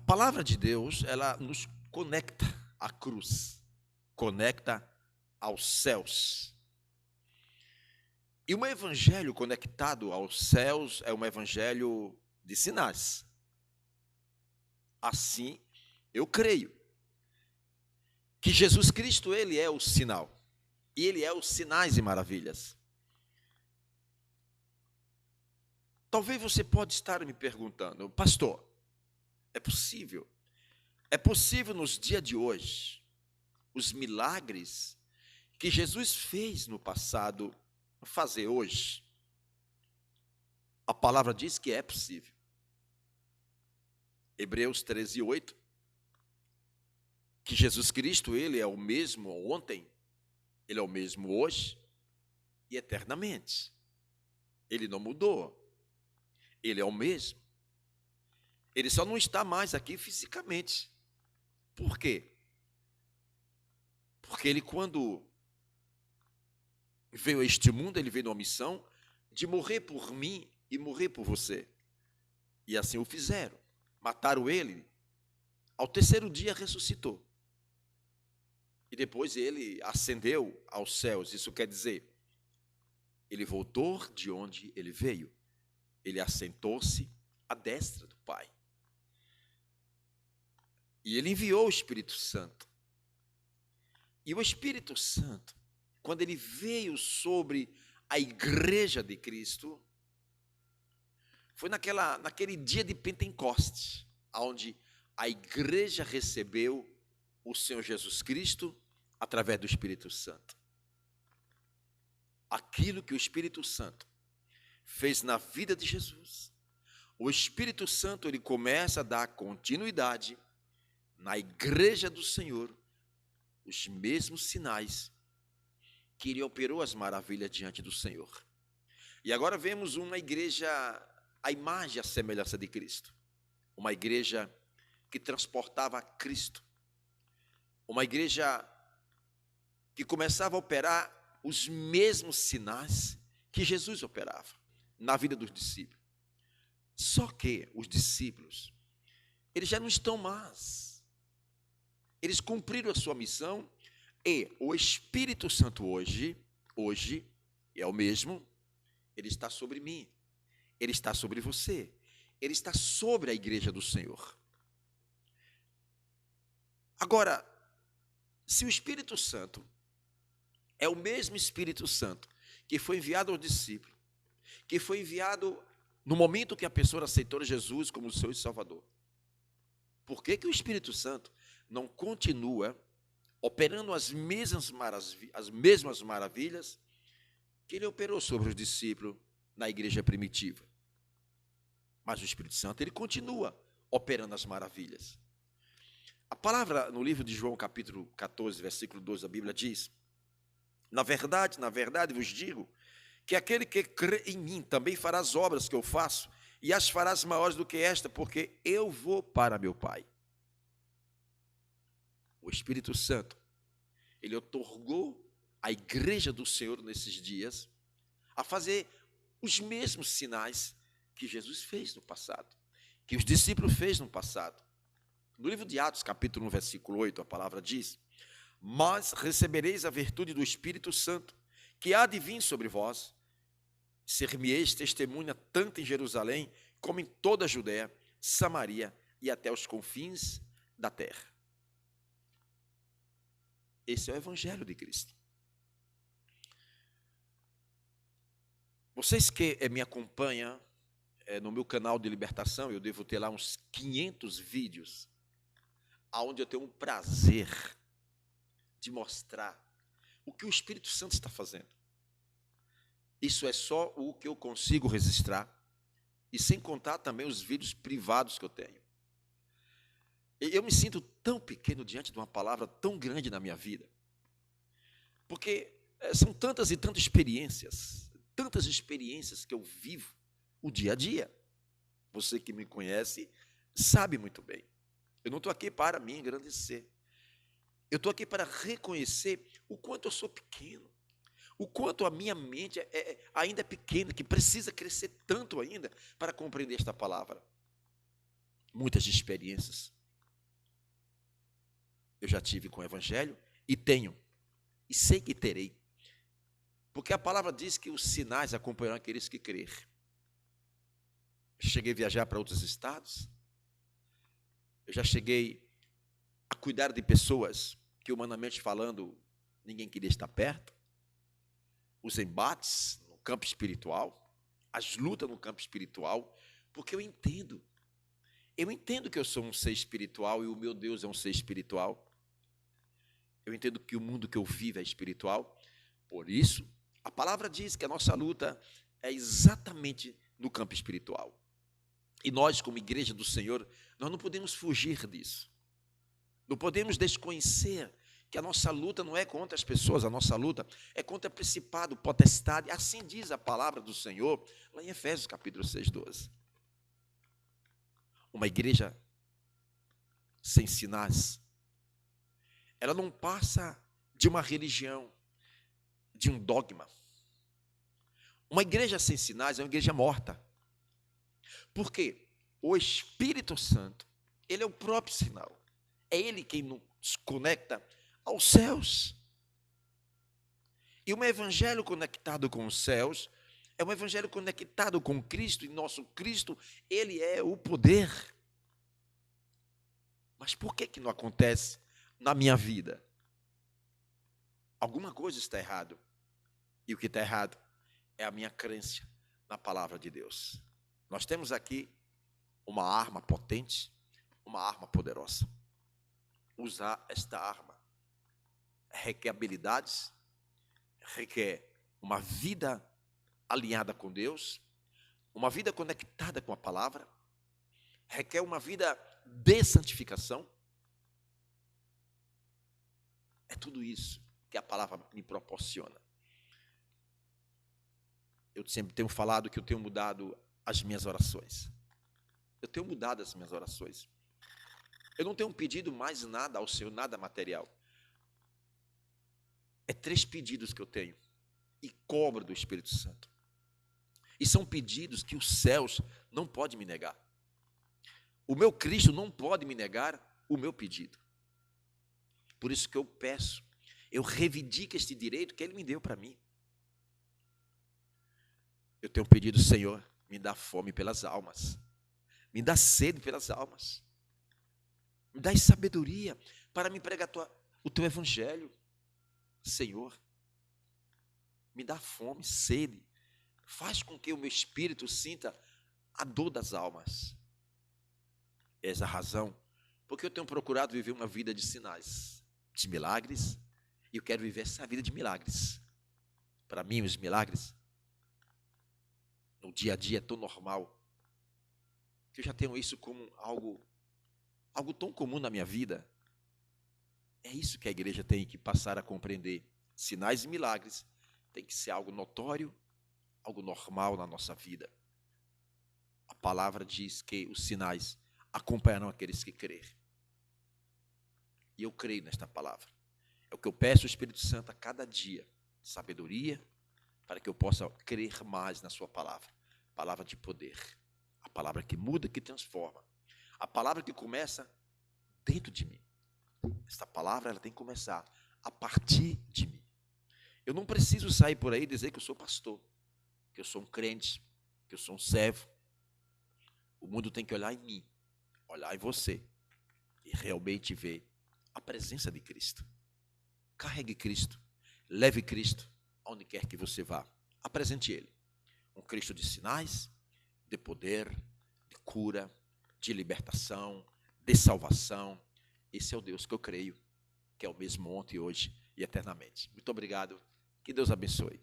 palavra de Deus, ela nos conecta à cruz, conecta aos céus. E um evangelho conectado aos céus é um evangelho de sinais. Assim, eu creio que Jesus Cristo, ele é o sinal. E ele é os sinais e maravilhas. Talvez você pode estar me perguntando, pastor, é possível nos dias de hoje, os milagres que Jesus fez no passado, fazer hoje? A palavra diz que é possível. Hebreus 13:8, que Jesus Cristo, ele é o mesmo ontem, ele é o mesmo hoje e eternamente. Ele não mudou. Ele é o mesmo. Ele só não está mais aqui fisicamente. Por quê? Porque ele, quando veio a este mundo, ele veio numa missão de morrer por mim e morrer por você. E assim o fizeram. Mataram ele. Ao terceiro dia ressuscitou. E depois ele ascendeu aos céus. Isso quer dizer, ele voltou de onde ele veio. Ele assentou-se à destra do Pai. E ele enviou o Espírito Santo. E o Espírito Santo, quando ele veio sobre a igreja de Cristo, foi naquele dia de Pentecostes, onde a igreja recebeu o Senhor Jesus Cristo através do Espírito Santo. Aquilo que o Espírito Santo fez na vida de Jesus, o Espírito Santo, ele começa a dar continuidade na igreja do Senhor, os mesmos sinais que ele operou as maravilhas diante do Senhor. E agora vemos uma igreja, a imagem e a semelhança de Cristo, uma igreja que transportava Cristo, uma igreja que começava a operar os mesmos sinais que Jesus operava na vida dos discípulos. Só que os discípulos, eles já não estão mais. Eles cumpriram a sua missão e o Espírito Santo hoje é o mesmo, ele está sobre mim, ele está sobre você, ele está sobre a igreja do Senhor. Agora, se o Espírito Santo é o mesmo Espírito Santo que foi enviado aos discípulos, que foi enviado no momento que a pessoa aceitou Jesus como seu Salvador, por que o Espírito Santo não continua operando as mesmas maravilhas que ele operou sobre os discípulos na igreja primitiva? Mas o Espírito Santo, ele continua operando as maravilhas. A palavra no livro de João, capítulo 14, versículo 12, a Bíblia diz: na verdade vos digo, que aquele que crê em mim também fará as obras que eu faço, e as farás maiores do que esta, porque eu vou para meu Pai. O Espírito Santo, ele otorgou à igreja do Senhor nesses dias a fazer os mesmos sinais que Jesus fez no passado, que os discípulos fez no passado. No livro de Atos, capítulo 1, versículo 8, a palavra diz: mas recebereis a virtude do Espírito Santo, que há de vir sobre vós, ser-me-eis testemunha tanto em Jerusalém, como em toda a Judéia, Samaria e até os confins da terra. Esse é o Evangelho de Cristo. Vocês que me acompanham no meu canal de libertação, eu devo ter lá uns 500 vídeos, onde eu tenho um prazer de mostrar o que o Espírito Santo está fazendo. Isso é só o que eu consigo registrar, e sem contar também os vídeos privados que eu tenho. Eu me sinto tão pequeno diante de uma palavra tão grande na minha vida, porque são tantas e tantas experiências que eu vivo o dia a dia. Você que me conhece sabe muito bem. Eu não estou aqui para me engrandecer. Eu estou aqui para reconhecer o quanto eu sou pequeno, o quanto a minha mente ainda é pequena, que precisa crescer tanto ainda para compreender esta palavra. muitas experiências eu já tive com o Evangelho e tenho, e sei que terei. Porque a palavra diz que os sinais acompanharão aqueles que crer. Cheguei a viajar para outros estados. Eu já cheguei a cuidar de pessoas que, humanamente falando, ninguém queria estar perto. Os embates no campo espiritual, as lutas no campo espiritual, porque eu entendo que eu sou um ser espiritual e o meu Deus é um ser espiritual. Eu entendo que o mundo que eu vivo é espiritual. Por isso, a palavra diz que a nossa luta é exatamente no campo espiritual. E nós, como igreja do Senhor, nós não podemos fugir disso. Não podemos desconhecer que a nossa luta não é contra as pessoas, a nossa luta é contra principado, potestade. Assim diz a palavra do Senhor, lá em Efésios capítulo 6, 12. Uma igreja sem sinais, ela não passa de uma religião, de um dogma. Uma igreja sem sinais é uma igreja morta. Por quê? O Espírito Santo, ele é o próprio sinal. É ele quem nos conecta aos céus. E um evangelho conectado com os céus é um evangelho conectado com Cristo, e nosso Cristo, ele é o poder. Mas por que não acontece na minha vida? Alguma coisa está errado. E o que está errado é a minha crença na palavra de Deus. Nós temos aqui uma arma potente, uma arma poderosa. Usar esta arma requer habilidades, requer uma vida alinhada com Deus, uma vida conectada com a palavra, requer uma vida de santificação. É tudo isso que a palavra me proporciona. Eu sempre tenho falado que eu tenho mudado as minhas orações. Eu tenho mudado as minhas orações. Eu não tenho pedido mais nada ao Senhor, nada material. É 3 pedidos que eu tenho e cobro do Espírito Santo. E são pedidos que os céus não podem me negar. O meu Cristo não pode me negar o meu pedido. Por isso que eu peço, eu reivindico este direito que Ele me deu para mim. Eu tenho pedido, Senhor, me dá fome pelas almas, me dá sede pelas almas, me dá sabedoria para me pregar o teu evangelho. Senhor, me dá fome, sede, faz com que o meu espírito sinta a dor das almas. Essa é a razão porque eu tenho procurado viver uma vida de sinais, de milagres, e eu quero viver essa vida de milagres. Para mim, os milagres no dia a dia é tão normal que eu já tenho isso como algo tão comum na minha vida. É isso que a igreja tem que passar a compreender. Sinais e milagres tem que ser algo notório, algo normal na nossa vida. A palavra diz que os sinais acompanharão aqueles que crerem. E eu creio nesta palavra. É o que eu peço ao Espírito Santo a cada dia. Sabedoria, para que eu possa crer mais na sua palavra. Palavra de poder. A palavra que muda, que transforma. A palavra que começa dentro de mim. Esta palavra ela tem que começar a partir de mim. Eu não preciso sair por aí e dizer que eu sou pastor, que eu sou um crente, que eu sou um servo. O mundo tem que olhar em mim, olhar em você e realmente ver a presença de Cristo. Carregue Cristo, leve Cristo aonde quer que você vá. Apresente Ele. Um Cristo de sinais, de poder, de cura, de libertação, de salvação. Esse é o Deus que eu creio, que é o mesmo ontem, hoje e eternamente. Muito obrigado. Que Deus abençoe.